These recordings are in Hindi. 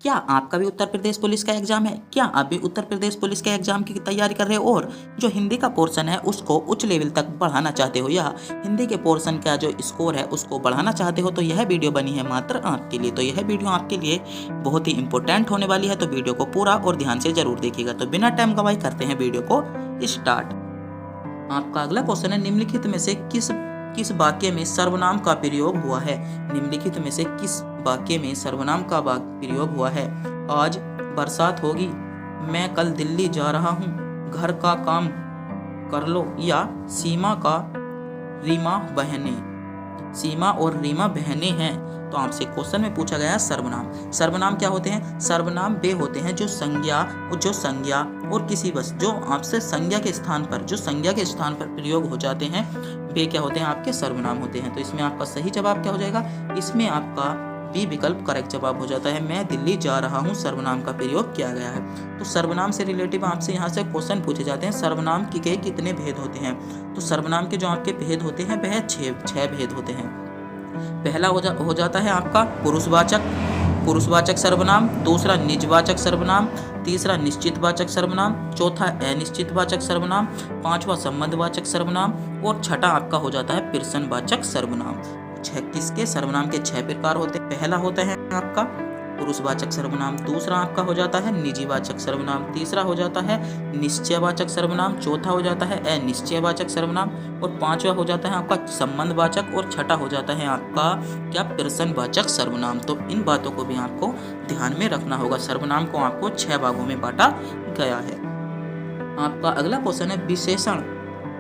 क्या आपका भी उत्तर प्रदेश पुलिस का एग्जाम है? क्या आप भी उत्तर प्रदेश पुलिस के एग्जाम की तैयारी कर रहे हो और जो हिंदी का पोर्शन है उसको उच्च लेवल तक बढ़ाना चाहते हो या हिंदी के पोर्शन का जो स्कोर है उसको बढ़ाना चाहते हो, तो यह वीडियो बनी है मात्र आपके लिए। तो यह वीडियो आपके लिए बहुत ही इंपॉर्टेंट होने वाली है, तो वीडियो को पूरा और ध्यान से जरूर देखिएगा। तो बिना टाइम गवाए करते हैं वीडियो को स्टार्ट। आपका अगला क्वेश्चन है, निम्नलिखित में से किस किस वाक्य में सर्वनाम का प्रयोग हुआ है? निम्नलिखित में से किस वाक्य में सर्वनाम का प्रयोग हुआ है? आज बरसात होगी, मैं कल दिल्ली जा रहा हूँ, घर का काम कर लो, या सीमा का रीमा बहने। सीमा और रीमा बहनें हैं। तो आपसे क्वेश्चन में पूछा गया है सर्वनाम। सर्वनाम क्या होते हैं? सर्वनाम वे होते हैं जो संज्ञा और किसी वस्तु जो आपसे संज्ञा के स्थान पर प्रयोग हो जाते हैं, वे क्या होते हैं? आपके सर्वनाम होते हैं। तो इसमें आपका सही जवाब क्या हो जाएगा? इसमें आपका बी विकल्प करेक्ट जवाब हो जाता है। मैं दिल्ली जा रहा हूँ सर्वनाम का प्रयोग किया गया है। तो सर्वनाम से रिलेटिव आपसे यहाँ से क्वेश्चन पूछे जाते हैं, सर्वनाम के कितने भेद होते हैं? तो सर्वनाम के जो आपके भेद होते हैं वह छह भेद होते हैं। पहला हो जाता है आपका पुरुषवाचक सर्वनाम, दूसरा निजवाचक सर्वनाम, तीसरा निश्चितवाचक सर्वनाम, चौथा अनिश्चितवाचक सर्वनाम, पांचवा संबंधवाचक सर्वनाम और छठा आपका हो जाता है प्रश्नवाचक सर्वनाम। किसके सर्वनाम के 6 प्रकार होते हैं? पहला होता है आपका पुरुषवाचक सर्वनाम, दूसरा आपका हो जाता है निजीवाचक सर्वनाम, तीसरा हो जाता है निश्चयवाचक सर्वनाम, चौथा हो जाता है अनिश्चयवाचक सर्वनाम और पांचवा हो जाता है आपका संबंधवाचक और छठा हो जाता है आपका क्या? प्रश्नवाचक सर्वनाम। तो इन बातों को भी आपको ध्यान में रखना होगा। सर्वनाम को आपको 6 भागों में बांटा गया है। आपका अगला क्वेश्चन है, विशेषण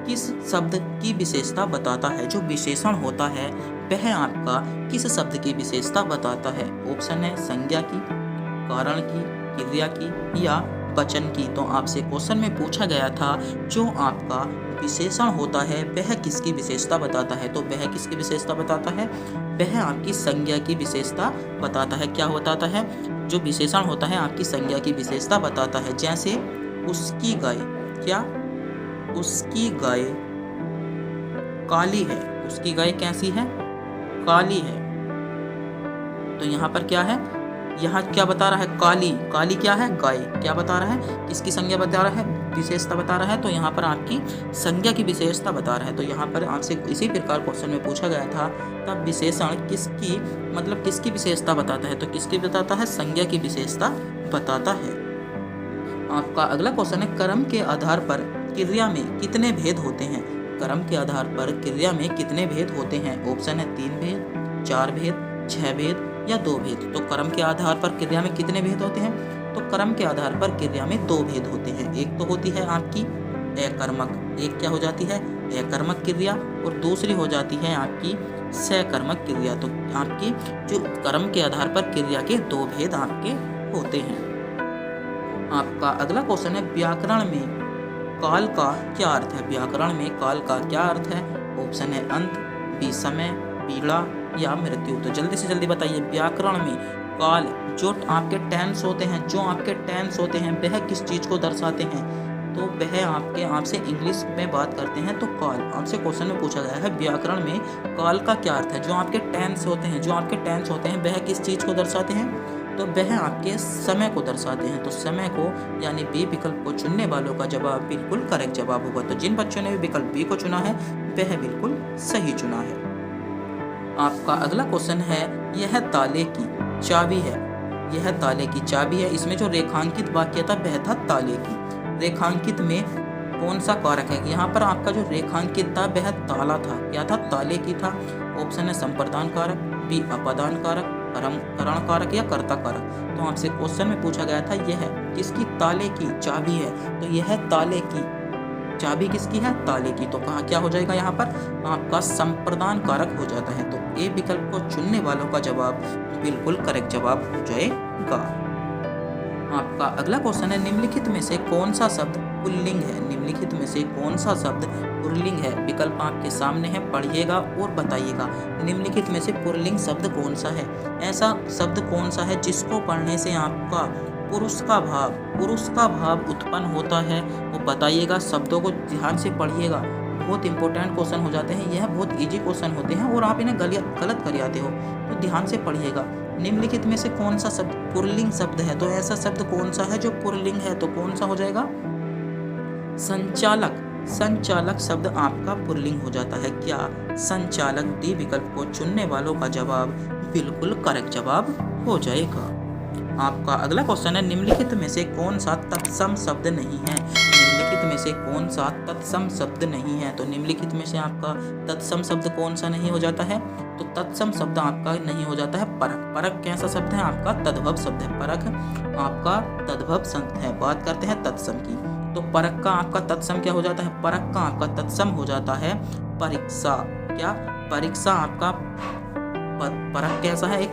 किस शब्द की विशेषता बताता है? जो विशेषण होता है वह आपका किस शब्द की विशेषता बताता है? ऑप्शन है संज्ञा की, कारण की, क्रिया की या वचन की। तो आपसे क्वेश्चन में पूछा गया था जो आपका विशेषण होता है वह किसकी विशेषता बताता है? तो वह किसकी विशेषता बताता है? वह आपकी संज्ञा की विशेषता बताता है। क्या बताता है? जो विशेषण होता है आपकी संज्ञा की विशेषता बताता है। जैसे उसकी गाय, क्या? उसकी गाय काली है। उसकी गाय कैसी है? काली है। तो यहाँ पर क्या है? यहाँ क्या बता रहा है? काली। काली क्या है? गाय। क्या बता रहा है? किसकी संज्ञा बता रहा है? विशेषता बता रहा है। तो यहाँ पर आपकी संज्ञा की विशेषता बता रहा है। तो यहाँ पर आपसे इसी प्रकार क्वेश्चन में पूछा गया था, तब विशेषण किसकी विशेषता बताता है? तो किसकी बताता है? संज्ञा की विशेषता बताता है। आपका अगला क्वेश्चन है, कर्म के आधार पर क्रिया में कितने भेद होते हैं? कर्म के आधार पर क्रिया में कितने भेद होते हैं? ऑप्शन है 3 भेद, 4 भेद, 6 भेद या 2 भेद। तो कर्म के आधार पर क्रिया में कितने भेद होते हैं? तो कर्म के आधार पर क्रिया में 2 भेद होते हैं। एक तो होती है आपकी अकर्मक, एक क्या हो जाती है? अकर्मक क्रिया, और दूसरी हो जाती है आपकी सकर्मक क्रिया। तो आपकी जो कर्म के आधार पर क्रिया के 2 भेद आपके होते हैं। आपका अगला क्वेश्चन है, व्याकरण में काल का क्या अर्थ है? व्याकरण में काल का क्या अर्थ है? ऑप्शन है अंत, बी समय, पीड़ा या मृत्यु। तो जल्दी से जल्दी बताइए, व्याकरण में काल जो आपके टेंस होते हैं वह किस चीज को दर्शाते हैं? तो वह आपसे इंग्लिश में बात करते हैं। तो काल आपसे क्वेश्चन में पूछा गया है, व्याकरण में काल का क्या अर्थ है? जो आपके टेंस होते हैं वह किस चीज को दर्शाते हैं? तो वह आपके समय को दर्शाते हैं। तो समय को यानी बी विकल्प को चुनने वालों का जवाब बिल्कुल करेक्ट जवाब होगा। तो जिन बच्चों ने विकल्प बी को चुना है वह बिल्कुल सही चुना है। आपका अगला क्वेश्चन है, यह ताले की चाबी है। यह ताले की चाबी है। इसमें जो रेखांकित वाक्य था वह था ताले की। रेखांकित में कौन सा कारक है? यहाँ पर आपका जो रेखांकित था वह ताला था। क्या था? ताले की था। ऑप्शन है संप्रदान कारक, बी अपादान कारक, करण कारक या कर्ता कारक। तो आपसे क्वेश्चन में पूछा गया था यह किसकी ताले की चाबी है? तो यह ताले की चाबी किसकी है? ताले की। तो कहाँ क्या हो जाएगा? यहाँ पर आपका संप्रदान कारक हो जाता है। तो ए विकल्प को चुनने वालों का जवाब बिल्कुल करेक्ट जवाब हो जाएगा। आपका अगला क्वेश्चन है, निम्नलिखित में से कौन सा शब्द पुल्लिंग है? निम्नलिखित में से कौन सा शब्द पुल्लिंग है? विकल्प आपके सामने है, पढ़िएगा और बताइएगा। निम्नलिखित में से पुल्लिंग शब्द कौन सा है? ऐसा शब्द कौन सा है जिसको पढ़ने से आपका पुरुष का भाव उत्पन्न होता है? वो बताइएगा। शब्दों को ध्यान से पढ़िएगा, बहुत इंपॉर्टेंट क्वेश्चन हो जाते हैं। यह बहुत इजी क्वेश्चन होते हैं और आप इन्हें गलत कर जाते हो, तो ध्यान से पढ़िएगा। निम्नलिखित में से कौन सा शब्द पुल्लिंग शब्द है? तो ऐसा शब्द कौन सा है जो पुल्लिंग है? तो कौन सा हो जाएगा? संचालक। संचालक शब्द आपका पुल्लिंग हो जाता है। क्या? संचालक। डी विकल्प को चुनने वालों का जवाब बिल्कुल करेक्ट जवाब हो जाएगा। आपका अगला क्वेश्चन है, निम्नलिखित में से कौन सा तत्सम शब्द नहीं है? निम्नलिखित में से कौन सा तत्सम शब्द नहीं है? तो निम्नलिखित में से आपका तत्सम शब्द कौन सा नहीं हो जाता है? तो तत्सम शब्द आपका नहीं हो जाता है परक। परक कैसा शब्द है? आपका तद्भव शब्द है। परक आपका तद्भव शब्द है। बात करते हैं तत्सम की। तो परक का आपका तत्सम क्या हो जाता है? परक का आपका तत्सम हो जाता है परीक्षा। क्या? परीक्षा आपका परक कैसा है? एक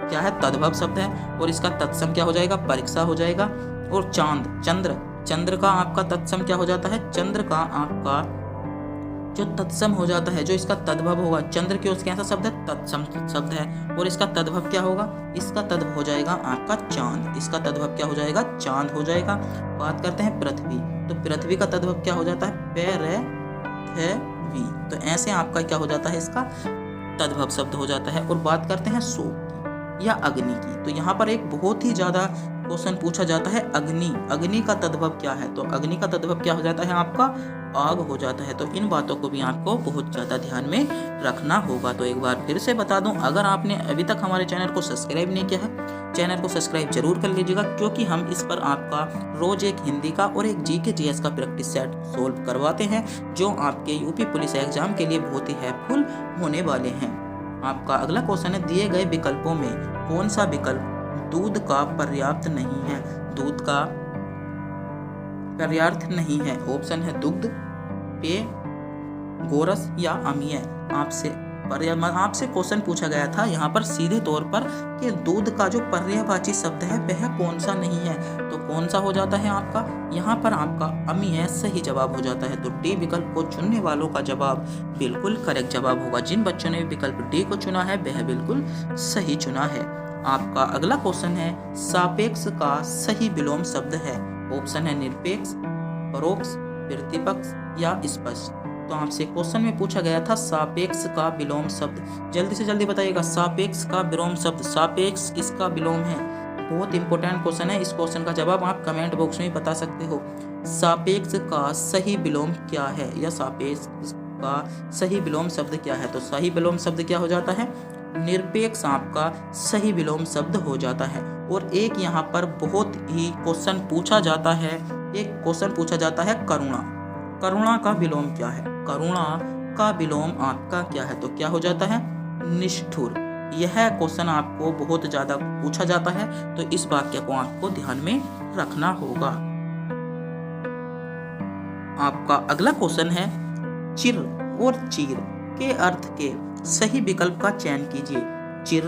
क्या है? तद्भव शब्द है और इसका तत्सम क्या हो जाएगा? परीक्षा हो जाएगा। और चांद, चंद्र। चंद्र का आपका तत्सम क्या हो जाता है? चंद्र का आपका जो तत्सम हो जाता है, जो इसका तद्भव होगा, चंद्र क्यों कैसा शब्द है? तत्सम शब्द है। और इसका तद्भव क्या होगा? इसका तद्भव हो जाएगा आपका चांद। इसका तद्भव क्या हो जाएगा? चांद हो जाएगा। बात करते हैं पृथ्वी। तो पृथ्वी का तद्भव क्या हो जाता है? पृथ्वी। तो ऐसे आपका क्या हो जाता है? इसका तद्भव शब्द हो जाता है। और बात करते हैं शोक या अग्नि की। तो यहाँ पर एक बहुत ही ज्यादा क्वेश्चन पूछा जाता है, अग्नि। अग्नि का तद्भव क्या है? तो अग्नि का तद्भव क्या हो जाता है? आपका आग हो जाता है। तो इन बातों को भी आपको बहुत ज्यादा ध्यान में रखना होगा। तो एक बार फिर से बता दूं, अगर आपने अभी तक हमारे चैनल को सब्सक्राइब नहीं किया है, चैनल को सब्सक्राइब जरूर कर लीजिएगा, क्योंकि हम इस पर आपका रोज एक हिंदी का और एक जीके जीएस का प्रैक्टिस सेट सोल्व करवाते हैं, जो आपके यूपी पुलिस एग्जाम के लिए बहुत ही हेल्पफुल होने वाले हैं। आपका अगला क्वेश्चन है, दिए गए विकल्पों में कौन सा विकल्प दूध का पर्याप्त नहीं है? दूध का पर्याप्त नहीं है। ऑप्शन है दुग्ध, पेय, गोरस या अम्लीय। आपसे क्वेश्चन पूछा गया था यहाँ पर सीधे तौर पर कि दूध का जो पर्यायवाची शब्द है वह कौन सा नहीं है? तो कौन सा हो जाता है आपका? यहाँ पर आपका अम्लीय सही जवाब हो जाता है। तो डी विकल्प को चुनने वालों का जवाब बिल्कुल करेक्ट जवाब होगा। जिन बच्चों ने विकल्प डी को चुना है वह बिल्कुल सही चुना है। आपका अगला क्वेश्चन है, सापेक्ष का सही विलोम शब्द है। ऑप्शन है निरपेक्ष, परोक्ष, प्रतिपक्ष या स्पष्ट। तो आपसे क्वेश्चन में पूछा गया था सापेक्ष का विलोम शब्द। जल्दी से जल्दी बताइएगा, सापेक्ष का विलोम शब्द, सापेक्ष किसका विलोम है? बहुत इंपॉर्टेंट क्वेश्चन है। इस क्वेश्चन का जवाब आप कमेंट बॉक्स में बता सकते हो। सापेक्ष का सही विलोम क्या है, या सापेक्ष का सही विलोम शब्द क्या है? तो सही विलोम शब्द क्या हो जाता है? निरपेक्ष आपका सही विलोम शब्द हो जाता है। और एक यहाँ पर बहुत ही क्वेश्चन पूछा जाता है, एक क्वेश्चन पूछा जाता है करुणा। करुणा का विलोम क्या है? करुणा का विलोम आपका क्या है? तो क्या हो जाता है? निष्ठुर। यह क्वेश्चन आपको बहुत ज्यादा पूछा जाता है, तो इस वाक्य को आपको ध्यान में रखना होगा। आपका अगला क्वेश्चन है, चिर और चीर के अर्थ के सही विकल्प का चयन कीजिए। चिर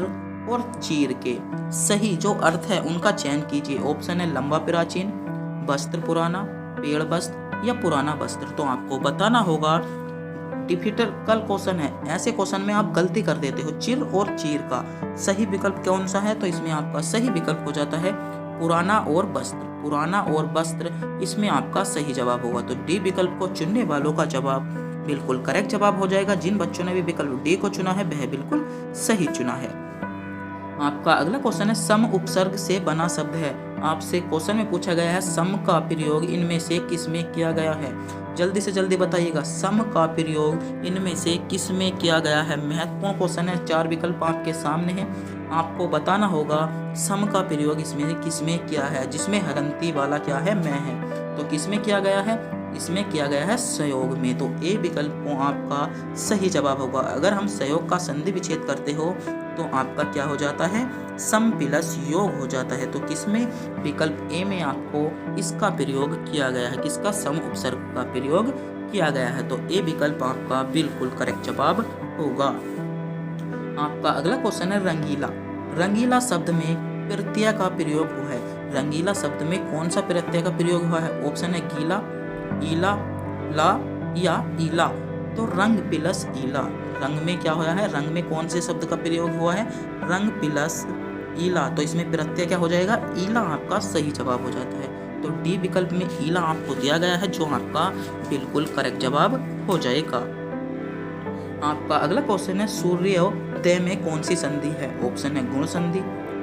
और चीर के सही जो अर्थ है उनका चयन कीजिए। ऑप्शन है लंबा प्राचीन, वस्त्र पुराना, पेड़ वस्त्र या पुराना वस्त्र। तो आपको बताना होगा, डिफिकल्ट क्वेश्चन है, ऐसे क्वेश्चन में आप गलती कर देते हो। चिर और चीर का सही विकल्प कौन सा है? तो इसमें आपका सही विकल्प हो जाता है पुराना और वस्त्र। पुराना और वस्त्र इसमें आपका सही जवाब होगा। तो डी विकल्प को चुनने वालों का जवाब बिल्कुल करेक्ट जवाब हो जाएगा। जिन बच्चों ने भी विकल्प डी को चुना है वह बिल्कुल सही चुना है। आपका अगला क्वेश्चन है, सम उपसर्ग से बना शब्द है। आपसे क्वेश्चन में पूछा गया है सम का प्रयोग इनमें से किस में किया गया है? जल्दी से जल्दी बताइएगा, सम का प्रयोग इनमें से किस में किया गया है? महत्वपूर्ण क्वेश्चन है। 4 विकल्प आपके सामने हैं, आपको बताना होगा सम का प्रयोग इसमें किस में किया है, जिसमें हरंती वाला क्या है? मैं है। तो किस में किया गया है? इसमें किया गया है सहयोग में। तो ए विकल्प को आपका सही जवाब होगा। अगर हम सहयोग का संधि विच्छेद करते हो तो आपका क्या हो जाता है? सम प्लस योग हो जाता है। तो किसमें? विकल्प ए में आपको इसका प्रयोग किया गया है। किसका? सम उपसर्ग का प्रयोग किया गया है। तो ए विकल्प आपका बिल्कुल करेक्ट जवाब होगा। आपका अगला क्वेश्चन है, रंगीला। रंगीला शब्द में प्रत्यय का प्रयोग हुआ है। रंगीला शब्द में कौन सा प्रत्यय का प्रयोग हुआ है? ऑप्शन है गीला, ईला, ला या ईला। तो रंग प्लस ईला, रंग में क्या हुआ है? रंग में कौन से शब्द का प्रयोग हुआ है? रंग प्लस ईला। तो इसमें प्रत्यय क्या हो जाएगा? ईला आपका सही जवाब हो जाता है। तो डी विकल्प में ईला आपको दिया गया है, जो आपका बिल्कुल करेक्ट जवाब हो जाएगा। आपका अगला क्वेश्चन है, सूर्योदय में कौन सी संधि है? ऑप्शन है गुण संधि,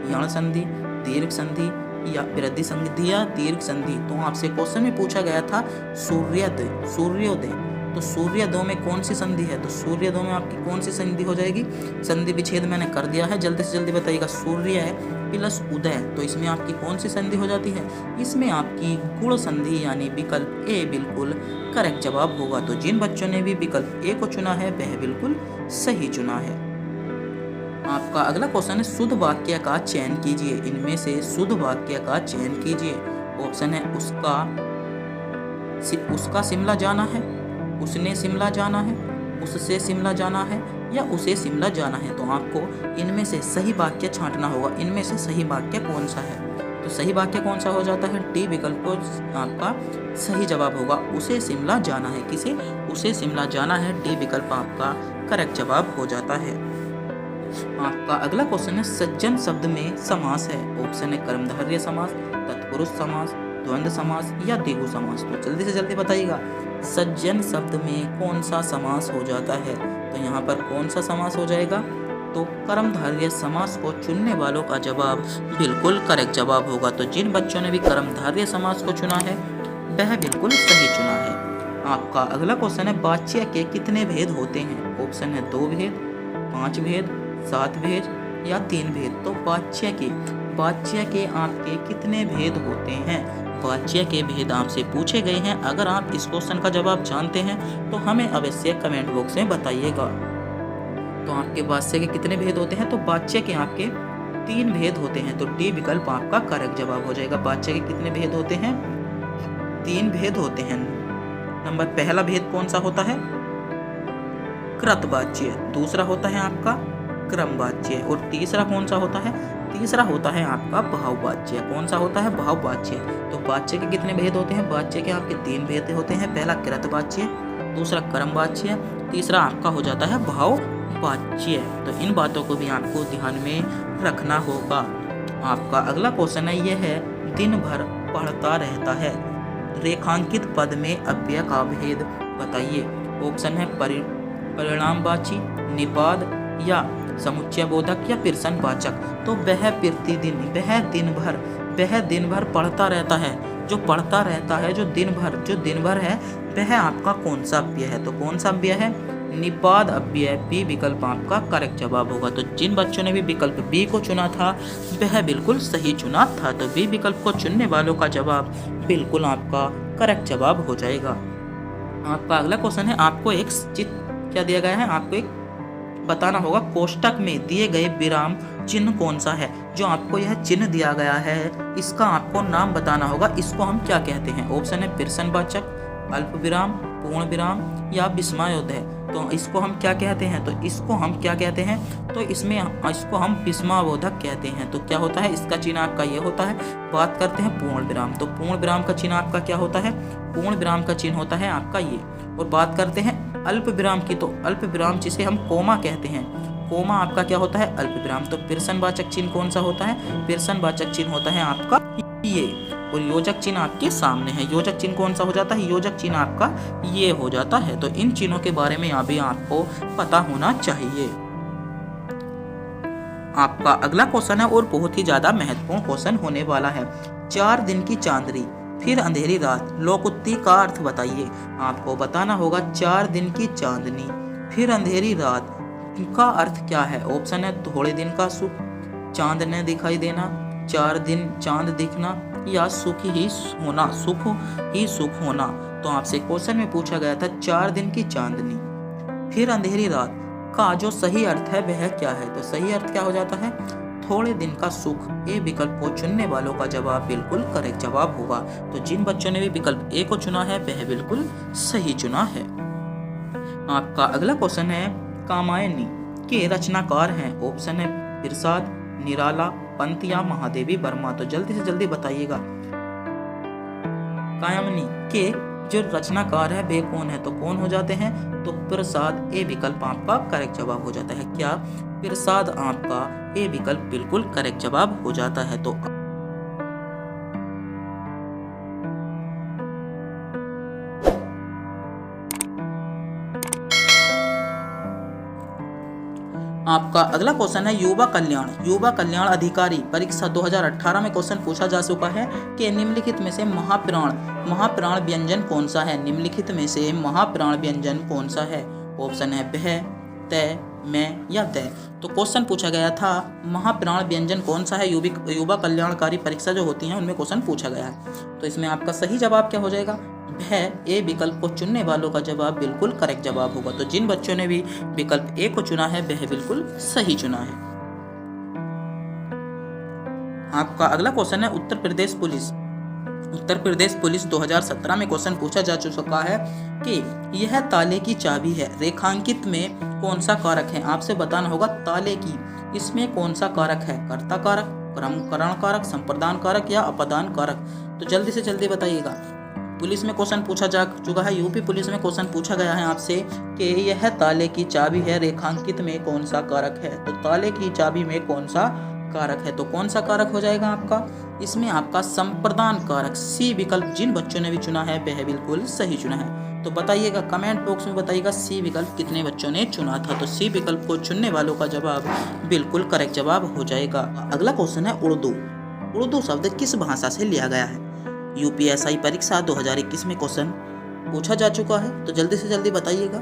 यण संधि, दीर्घ संधि या वृद्धि संधि या दीर्घ संधि। तो आपसे क्वेश्चन में पूछा गया था सूर्योदय, सूर्योदय। तो सूर्योदय में कौन सी संधि है? तो सूर्योदय में आपकी कौन सी संधि हो जाएगी? संधि विच्छेद मैंने कर दिया है, जल्दी से जल्दी बताइएगा। सूर्य प्लस उदय, तो इसमें आपकी कौन सी संधि हो जाती है? इसमें आपकी गुण संधि यानी विकल्प ए बिल्कुल करेक्ट जवाब होगा। तो जिन बच्चों ने भी विकल्प ए को चुना है वह बिल्कुल सही चुना है। आपका अगला क्वेश्चन है शुद्ध वाक्य का चयन कीजिए। इनमें से शुद्ध वाक्य का चयन कीजिए। ऑप्शन है उसका शिमला जाना है, उसने शिमला जाना है, उससे शिमला जाना है या उसे शिमला जाना है। तो आपको इनमें से सही वाक्य छांटना होगा। इनमें से सही वाक्य कौन सा है? तो सही वाक्य कौन सा हो जाता है? डी विकल्प को आपका सही जवाब होगा। उसे शिमला जाना है। किसे? उसे शिमला जाना है। डी विकल्प आपका करेक्ट जवाब हो जाता है। आपका अगला क्वेश्चन है सज्जन शब्द में समास है। ऑप्शन है कर्मधारय समास, तत्पुरुष समास, द्वंद्व समास या द्विगु समास। तो जल्दी से जल्दी बताइएगा सज्जन शब्द में कौन सा समास हो जाता है? तो यहाँ पर कौन सा समास हो जाएगा? तो कर्मधारय समास को चुनने वालों का जवाब बिल्कुल करेक्ट जवाब होगा। तो जिन बच्चों ने भी कर्मधारय समास को चुना है वह बिल्कुल सही चुना है। आपका अगला क्वेश्चन है वाच्य के कितने भेद होते हैं? ऑप्शन है 2 भेद, 5 भेद, 7 भेद या 3 भेद। तो वाच्य के आपके कितने भेद होते हैं? वाच्य के भेद आपसे पूछे गए हैं। अगर आप इस क्वेश्चन का जवाब जानते हैं तो हमें अवश्य कमेंट बॉक्स में बताइएगा। तो आपके वाच्य के कितने भेद होते हैं? तो वाच्य के आपके 3 भेद होते हैं। तो डी विकल्प आपका करेक्ट जवाब हो जाएगा। वाच्य के कितने भेद होते हैं? 3 भेद होते हैं। नंबर पहला भेद कौन सा होता है? कृतवाच्य। दूसरा होता है आपका क्रमवाच्य और तीसरा कौन सा होता है? तीसरा होता है आपका भाववाच्य। कौन सा होता है? भाववाच्य। तो वाच्य के कितने भेद होते हैं? वाच्य के आपके 3 भेद होते हैं। पहला कृतवाच्य, दूसरा क्रमवाच्य, तीसरा आपका हो जाता है भाववाच्य। तो इन बातों को भी आपको ध्यान में रखना होगा। आपका अगला क्वेश्चन है यह है दिन भर पढ़ता रहता है। रेखांकित पद में अव्यय का भेद बताइए। ऑप्शन है परिणामवाची, निपाद या समुच्चय बोधक या प्रश्नवाचक। तो वह दिन भर पढ़ता रहता है। जो पढ़ता रहता है, जो दिन भर है वह आपका कौन सा अव्यय है? तो कौन सा अव्यय है? निपाद अव्यय। बी विकल्प आपका करेक्ट जवाब होगा। तो जिन बच्चों ने भी विकल्प बी को चुना था वह बिल्कुल सही चुना था। तो बी विकल्प को चुनने वालों का जवाब बिल्कुल आपका करेक्ट जवाब हो जाएगा। आपका अगला क्वेश्चन है आपको एक क्या दिया गया है? आपको एक बताना होगा कोष्टक में दिए गए विराम चिन्ह कौन सा है। जो आपको यह चिन्ह दिया गया है इसका आपको नाम बताना होगा। इसको हम क्या कहते हैं? ऑप्शन है प्रश्नवाचक, अल्प विराम, पूर्ण विराम या विस्मयोदय। तो इसको हम क्या कहते हैं? तो इसको हम विस्मयबोधक कहते हैं। तो क्या होता है? इसका चिन्ह आपका ये होता है। बात करते हैं पूर्ण विराम। तो पूर्ण विराम का चिन्ह आपका क्या होता है? पूर्ण विराम का चिन्ह होता है आपका ये। और बात करते हैं अल्प विराम की, तो अल्प विराम जिसे हम कोमा कहते हैं, कोमा आपका क्या होता है? अल्प विराम। तो प्रश्नवाचक चिन्ह कौन सा होता है? प्रश्नवाचक चिन्ह होता है आपका ये। और योजक चिन्ह आपके सामने है। योजक चिन्ह कौन सा हो जाता है? योजक चिन्ह आपका ये हो जाता है। तो इन चिन्हों के बारे में अभी आपको पता होना चाहिए। आपका अगला क्वेश्चन है और बहुत ही ज्यादा महत्वपूर्ण क्वेश्चन होने वाला है। 4 दिन की चांदनी फिर अंधेरी रात लोकोक्ति का अर्थ बताइए। आपको बताना होगा 4 दिन की चांदनी फिर अंधेरी रात का अर्थ क्या है। ऑप्शन है थोड़े दिन का सुख, चांद न दिखाई देना, 4 दिन चांद दिखना या सुख ही सुख होना। तो आपसे क्वेश्चन में पूछा गया था 4 दिन की चांदनी फिर अंधेरी रात का जो सही अर्थ है वह क्या है। तो सही अर्थ क्या हो जाता है? थोड़े दिन का सुख। ए विकल्प को चुनने वालों का जवाब बिल्कुल करेक्ट जवाब होगा। तो जिन बच्चों ने भी विकल्प ए को चुना है वह बिल्कुल सही चुना है। आपका अगला क्वेश्चन है कामायनी के रचनाकार हैं। ऑप्शन है प्रसाद, निराला, पंत या महादेवी वर्मा। तो जल्दी से जल्दी बताइएगा कायामनी के जो रचनाकार है वे कौन है? तो कौन हो जाते हैं? तो प्रसाद। ए विकल्प आपका करेक्ट जवाब हो जाता है। क्या प्रसाद आपका ए विकल्प बिल्कुल करेक्ट जवाब हो जाता है। तो आपका अगला क्वेश्चन है युवा कल्याण अधिकारी परीक्षा 2018 में क्वेश्चन पूछा जा चुका है कि निम्नलिखित में से महाप्राण व्यंजन कौन सा है। निम्नलिखित में से महाप्राण व्यंजन कौन सा है। ऑप्शन है बह, तय, मैं या दय। तो क्वेश्चन पूछा गया था महाप्राण व्यंजन कौन सा है। युवा कल्याणकारी परीक्षा जो होती हैं उनमें क्वेश्चन पूछा गया है। तो इसमें आपका सही जवाब क्या हो जाएगा, वह ए विकल्प को चुनने वालों का जवाब बिल्कुल करेक्ट जवाब होगा। तो जिन बच्चों ने भी विकल्प ए को चुना है वह बिल्कुल सही चुना है। आपका अगला क्वेश्चन है उत्तर प्रदेश पुलिस 2017 में क्वेश्चन पूछा जा चुका है कि यह ताले की चाबी है, रेखांकित में कौन सा कारक है। आपसे बताना होगा ताले की, इसमें कौन सा कारक है, कर्ता कारक, करण कारक, संप्रदान कारक या अपदान कारक। तो जल्दी से जल्दी बताइएगा। पुलिस में क्वेश्चन पूछा जा चुका है, यूपी पुलिस में क्वेश्चन पूछा गया है आपसे कि यह ताले की चाबी है, रेखांकित में कौन सा कारक है। तो ताले की चाबी में कौन सा कारक है, तो कौन सा कारक हो जाएगा आपका, इसमें आपका संप्रदान कारक। सी विकल्प जिन बच्चों ने भी चुना है वह बिल्कुल सही चुना है। तो बताइएगा, कमेंट बॉक्स में बताइएगा सी विकल्प कितने बच्चों ने चुना था। तो सी विकल्प को चुनने वालों का जवाब बिल्कुल करेक्ट जवाब हो जाएगा। अगला क्वेश्चन है उर्दू शब्द किस भाषा से लिया गया है। यूपीएसआई परीक्षा 2021 में क्वेश्चन पूछा जा चुका है, तो जल्दी से जल्दी बताइएगा।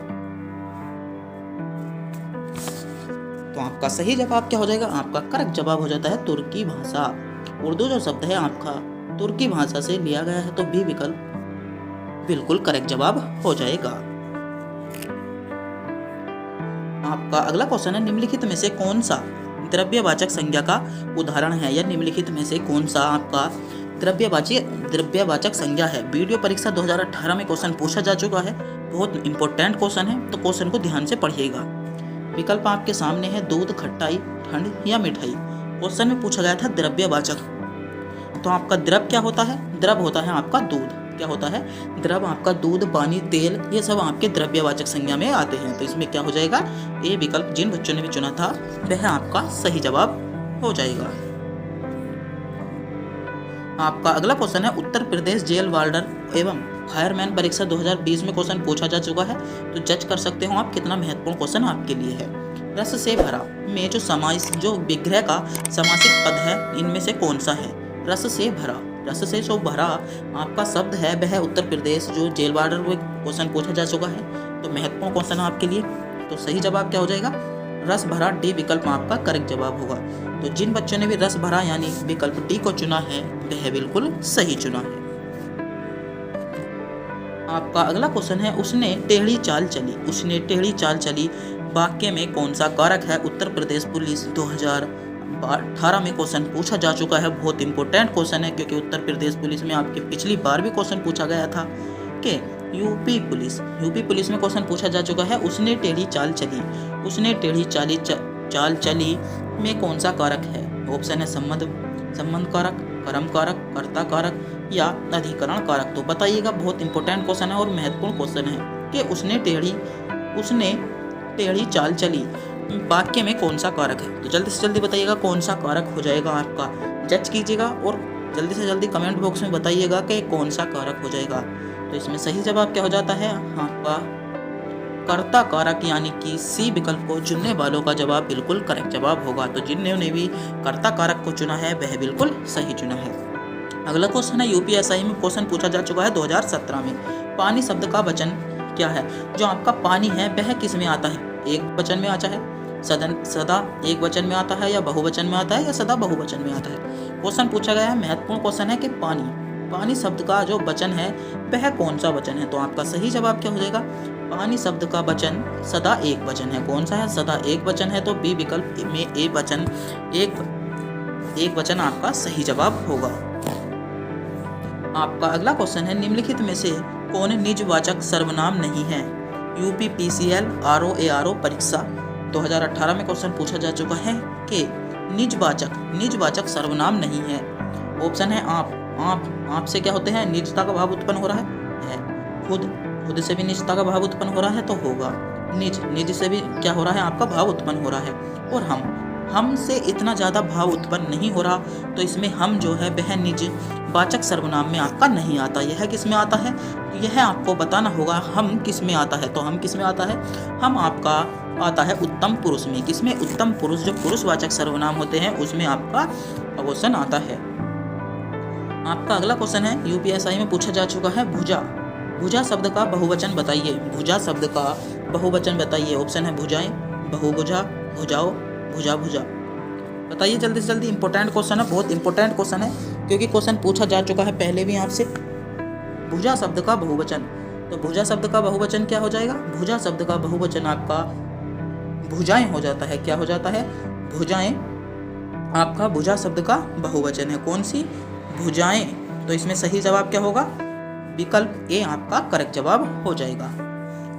तो आपका सही जवाब क्या हो जाएगा, आपका करेक्ट जवाब हो जाता है तुर्की भाषा। उर्दू जो शब्द है आपका तुर्की भाषा से लिया गया है, तो बी विकल्प बिल्कुल करेक्ट जवाब हो जाएगा। आपका अगला क्वेश्चन है निम्नलिखित में से कौन सा द्रव्यवाचक संज्ञा का उदाहरण है, या निम्नलिखित में से कौन सा आपका द्रव्यवाचक संज्ञा है। वीडियो परीक्षा 2018 में क्वेश्चन पूछा जा चुका है, बहुत इंपॉर्टेंट क्वेश्चन है, तो क्वेश्चन को ध्यान से पढ़िएगा। विकल्प आपके सामने है दूध, खट्टाई, ठंड या मिठाई। क्वेश्चन में पूछा गया था द्रव्यवाचक, तो आपका द्रव क्या होता है, द्रव होता है आपका दूध। क्या होता है, द्रव आपका दूध, पानी, तेल, ये सब आपके द्रव्यवाचक संज्ञा में आते हैं। तो इसमें क्या हो जाएगा, ए विकल्प जिन बच्चों ने भी चुना था वह आपका सही जवाब हो जाएगा। आपका अगला क्वेश्चन है उत्तर प्रदेश जेल वार्डर एवं फायरमैन परीक्षा 2020 में क्वेश्चन पूछा जा चुका है, तो जज कर सकते हो आप कितना महत्वपूर्ण क्वेश्चन आपके लिए है। रस से भरा में जो विग्रह का समासिक पद है इनमें से कौन सा है। रस से जो भरा आपका शब्द है वह उत्तर प्रदेश जो जेल वार्डर वो क्वेश्चन पूछा जा चुका है, तो महत्वपूर्ण क्वेश्चन आपके लिए। तो सही जवाब क्या हो जाएगा, रस भरा, डी विकल्प आपका करेक्ट जवाब होगा। तो जिन बच्चों ने भी रस भरा यानी विकल्प डी को चुना है वह बिल्कुल सही चुना है। आपका अगला क्वेश्चन है उसने टेढ़ी चाल चली वाक्य में कौन सा कारक है। उत्तर प्रदेश पुलिस 2018 में क्वेश्चन पूछा जा चुका है, बहुत इंपॉर्टेंट क्वेश्चन है क्योंकि उत्तर प्रदेश पुलिस में आपके पिछली बार भी क्वेश्चन पूछा गया था कि यूपी पुलिस में क्वेश्चन पूछा जा चुका है उसने टेढ़ी चाल चली में कौन सा कारक है। ऑप्शन है संबंध कारक, कर्म कारक, कर्ता कारक या अधिकरण कारक। तो बताइएगा, बहुत इंपॉर्टेंट क्वेश्चन है और महत्वपूर्ण क्वेश्चन है कि उसने टेढ़ी चाल चली वाक्य में कौन सा कारक है। तो जल्दी से जल्दी बताइएगा कौन सा कारक हो जाएगा आपका, जज कीजिएगा और जल्दी से जल्दी कमेंट बॉक्स में बताइएगा कि कौन सा कारक हो जाएगा। तो इसमें सही जवाब क्या हो जाता है आपका कर्ता कारक, यानी कि सी विकल्प को चुनने वालों का जवाब बिल्कुल करेक्ट जवाब होगा। तो जिन्होंने भी कर्ता कारक को चुना है वह बिल्कुल सही चुना है। अगला क्वेश्चन है यूपीएसआई में क्वेश्चन पूछा जा चुका है 2017 में। पानी शब्द का वचन क्या है। जो आपका पानी है वह किस में आता है, एक वचन में आता है, सदा एक वचन में आता है, या बहुवचन में आता है, या सदा बहुवचन में आता है। क्वेश्चन पूछा गया है, महत्वपूर्ण क्वेश्चन है कि पानी शब्द का जो वचन है वह कौन सा वचन है। तो आपका सही जवाब क्या हो जाएगा, पानी शब्द का वचन सदा एक वचन है। कौन सा है, सदा एक वचन है। तो बी विकल्प में एक वचन आपका सही जवाब होगा। आपका अगला क्वेश्चन है निम्नलिखित में से कौन निजवाचक सर्वनाम नहीं है। यूपी PCL RO परीक्षा 2018 में क्वेश्चन पूछा जा चुका है कि निजवाचक सर्वनाम नहीं है। ऑप्शन है आप से क्या होते हैं, निजता का भाव उत्पन्न हो रहा है, खुद से भी निजता का भाव उत्पन्न हो रहा है तो होगा निज से भी क्या हो रहा है आपका भाव उत्पन्न हो रहा है, और हम से इतना ज़्यादा भाव उत्पन्न नहीं हो रहा, तो इसमें हम जो है वह निजवाचक सर्वनाम में आपका नहीं आता। यह किस में आता है, यह आपको बताना होगा हम किस में आता है। तो हम किस में आता है, हम आपका आता है उत्तम पुरुष में। किसमें? उत्तम पुरुष, जो पुरुषवाचक सर्वनाम होते हैं उसमें आपका क्वेश्चन आता है। आपका अगला क्वेश्चन है, यूपीएसआई में पूछा जा चुका है, भुजा। भुजा शब्द का बहुवचन बताइए। भुजा शब्द का बहुवचन बताइए। ऑप्शन है भुजाएं, बहुभुजा, भुजाओ, भुजा भुजा। बताइए जल्दी से जल्दी। इंपॉर्टेंट क्वेश्चन है, बहुत इंपॉर्टेंट क्वेश्चन है, क्योंकि क्वेश्चन पूछा जा चुका है पहले भी आपसे। भुजा शब्द का बहुवचन, तो भुजा शब्द का बहुवचन क्या हो जाएगा? भुजा शब्द का बहुवचन आपका भुजाएं हो जाता है। क्या हो जाता है? भुजाएं आपका भुजा शब्द का बहुवचन है। कौन सी? भुजाएं। तो इसमें सही जवाब क्या होगा? विकल्प ए आपका करेक्ट जवाब हो जाएगा।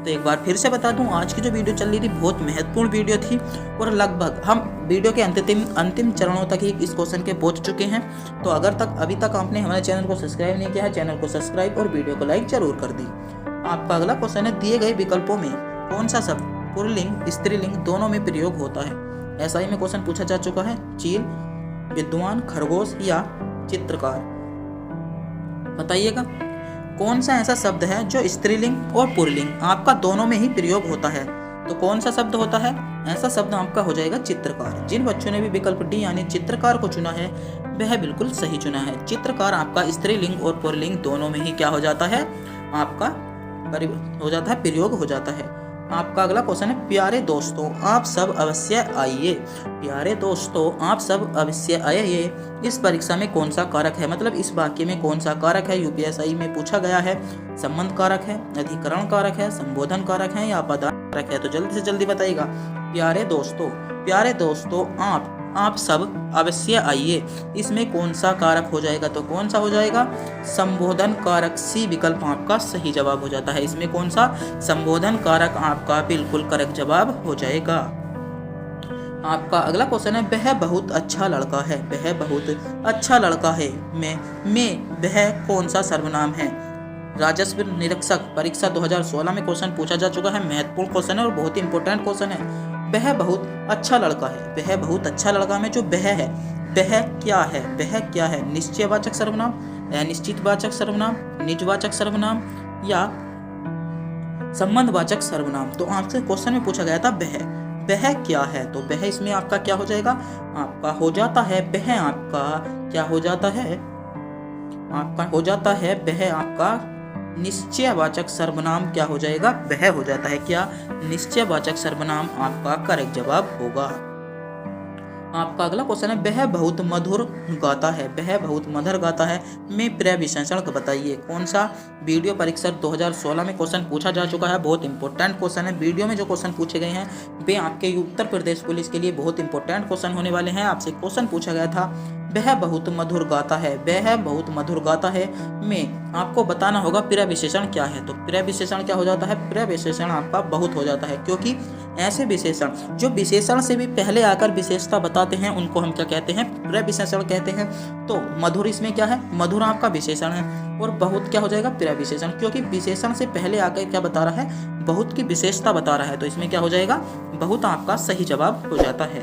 तो एक बार फिर से बता दूं, आज की जो वीडियो चल रही थी बहुत महत्वपूर्ण वीडियो थी और लगभग हम वीडियो के अंतिम चरणों तक ही इस क्वेश्चन के पहुंच चुके हैं। तो अभी तक आपने हमारे चैनल को सब्सक्राइब नहीं किया है, चैनल को सब्सक्राइब और वीडियो को लाइक जरूर कर दी। आपका अगला क्वेश्चन है, दिए गए विकल्पों में कौन सा शब्द पुल्लिंग स्त्रीलिंग दोनों में प्रयोग होता है? एसआई में क्वेश्चन पूछा जा चुका है, चील, विद्वान, खरगोश या चित्रकार। बताइएगा कौन सा ऐसा शब्द है जो स्त्रीलिंग और पुल्लिंग आपका दोनों में ही प्रयोग होता है? तो कौन सा शब्द होता है? ऐसा शब्द आपका हो जाएगा चित्रकार। जिन बच्चों ने भी विकल्प डी यानी चित्रकार को चुना है वह बिल्कुल सही चुना है। चित्रकार आपका स्त्रीलिंग और पुल्लिंग दोनों में ही क्या हो जाता है? आपका हो जाता है, प्रयोग हो जाता है। आपका अगला क्वेश्चन है, प्यारे दोस्तों आप सब अवश्य आइए। प्यारे दोस्तों आप सब अवश्य आइए, इस परीक्षा में कौन सा कारक है? मतलब इस वाक्य में कौन सा कारक है? यूपीएसआई में पूछा गया है। संबंध कारक है, अधिकरण कारक है, संबोधन कारक है या पदार्थ कारक है? तो जल्दी से जल्दी बताइएगा। प्यारे दोस्तों आप सब अवश्य आइए, इसमें कौन सा कारक हो जाएगा? तो कौन सा हो जाएगा? संबोधन कारक। सी विकल्प आपका सही जवाब हो जाता है। इसमें कौन सा? संबोधन कारक आपका बिल्कुल करेक्ट जवाब हो जाएगा। आपका अगला क्वेश्चन है, वह बहुत अच्छा लड़का है। वह बहुत अच्छा लड़का है में वह कौन सा सर्वनाम है? राजस्व निरीक्षक परीक्षा 2016 में क्वेश्चन पूछा जा चुका है। महत्वपूर्ण क्वेश्चन है और बहुत इंपॉर्टेंट क्वेश्चन है। वह बहुत अच्छा लड़का है। वह बहुत अच्छा लड़का में जो वह है, वह क्या है? वह क्या है? निश्चयवाचक सर्वनाम, अनिश्चितवाचक सर्वनाम, निजवाचक सर्वनाम या संबंधवाचक सर्वनाम? तो आपसे क्वेश्चन में पूछा गया था वह क्या है? तो वह इसमें आपका क्या हो जाएगा? आपका हो जाता है वह आपका क्या हो जाता है? आपका हो जाता है वह आपका निश्चयवाचक सर्वनाम क्या हो जाएगा? वह हो जाता है क्या? निश्चयवाचक सर्वनाम आपका करेक्ट जवाब होगा। आपका अगला क्वेश्चन है, वह बहुत मधुर गाता है। वह बहुत मधुर गाता है में पर्याय विशेषण का बताइए। कौन सा? वीडियो परीक्षा 2016 में क्वेश्चन पूछा जा चुका है। बहुत इंपॉर्टेंट क्वेश्चन है। वीडियो में जो क्वेश्चन पूछे गए हैं वे आपके उत्तर प्रदेश पुलिस के लिए बहुत इंपॉर्टेंट क्वेश्चन होने वाले हैं। आपसे क्वेश्चन पूछा गया था, वह बहुत मधुर गाता है। वह बहुत मधुर गाता है में आपको बताना होगा पर्याय विशेषण क्या है। तो पर्याय विशेषण क्या हो जाता है? पर्याय विशेषण आपका बहुत हो जाता है, क्योंकि ऐसे विशेषण जो विशेषण से भी पहले आकर विशेषता बताते हैं उनको हम क्या कहते हैं? पर्याय विशेषण कहते हैं। तो मधुर इसमें क्या है? मधुर आपका विशेषण है और बहुत क्या हो जाएगा? पर्याय विशेषण, क्योंकि विशेषण से पहले आकर क्या बता रहा है? बहुत की विशेषता बता रहा है। तो इसमें क्या हो जाएगा? बहुत आपका सही जवाब हो जाता है।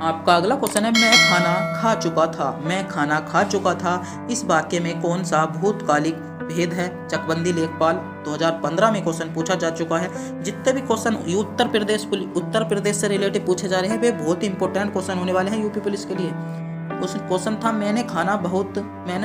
आपका अगला क्वेश्चन है, मैं खाना खा चुका था। मैं खाना खा चुका था इस वाक्य में कौन सा भूतकालिक भेद है? चकबंदी लेखपाल 2015 में क्वेश्चन पूछा जा चुका है। जितने भी क्वेश्चन उत्तर प्रदेश से रिलेटेड पूछे जा रहे हैं वे बहुत इंपॉर्टेंट क्वेश्चन होने वाले हैं यूपी पुलिस के लिए। क्वेश्चन था, मैंने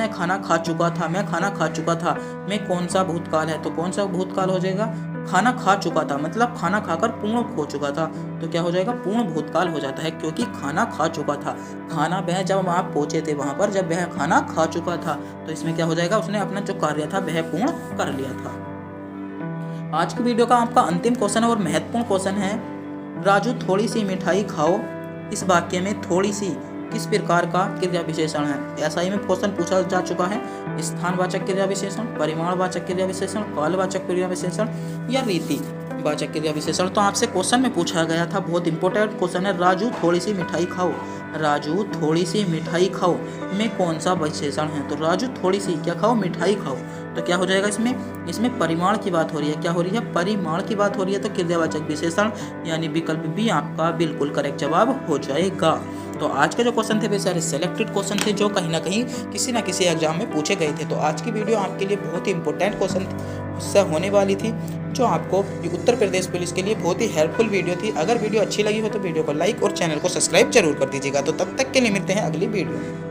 खाना खा चुका था। मैं खाना खा चुका था में कौन सा भूतकाल है? तो कौन सा भूतकाल हो जाएगा? खाना खा चुका था मतलब खाना खाकर पूर्ण हो चुका था। तो क्या हो जाएगा? पूर्ण भूतकाल हो जाता है, क्योंकि खाना खा चुका था। खाना वह जब आप पहुंचे थे वहां पर, जब वह खाना खा चुका था, तो इसमें क्या हो जाएगा? उसने अपना जो कार्य था वह पूर्ण कर लिया था। आज की वीडियो का आपका अंतिम क्वेश्चन और महत्वपूर्ण क्वेश्चन है, राजू थोड़ी सी मिठाई खाओ इस वाक्य में थोड़ी सी किस प्रकार का क्रिया विशेषण है? एसआई में क्वेश्चन पूछा जा चुका है। स्थानवाचक क्रिया विशेषण, परिमाणवाचक क्रिया विशेषण, कालवाचक क्रिया विशेषण या रीतिवाचक क्रिया विशेषण? तो आपसे क्वेश्चन में पूछा गया था, बहुत इंपॉर्टेंट क्वेश्चन है, राजू थोड़ी सी मिठाई खाओ। राजू थोड़ी सी मिठाई खाओ में कौन सा विशेषण है? तो राजू थोड़ी सी क्या खाओ? मिठाई खाओ। तो क्या हो जाएगा इसमें परिमाण की बात हो रही है। क्या हो रही है? परिमाण की बात हो रही है। तो क्रियावाचक विशेषण यानी विकल्प बी आपका बिल्कुल करेक्ट जवाब हो जाएगा। तो आज के जो क्वेश्चन थे वे सारे सेलेक्टेड क्वेश्चन थे जो कहीं ना कहीं किसी ना किसी एग्जाम में पूछे गए थे। तो आज की वीडियो आपके लिए बहुत ही इंपॉर्टेंट क्वेश्चन से होने वाली थी, जो आपको उत्तर प्रदेश पुलिस के लिए बहुत ही हेल्पफुल वीडियो थी। अगर वीडियो अच्छी लगी हो तो वीडियो को लाइक और चैनल को सब्सक्राइब जरूर कर दीजिएगा। तो तब तक के लिए मिलते हैं अगली वीडियो में।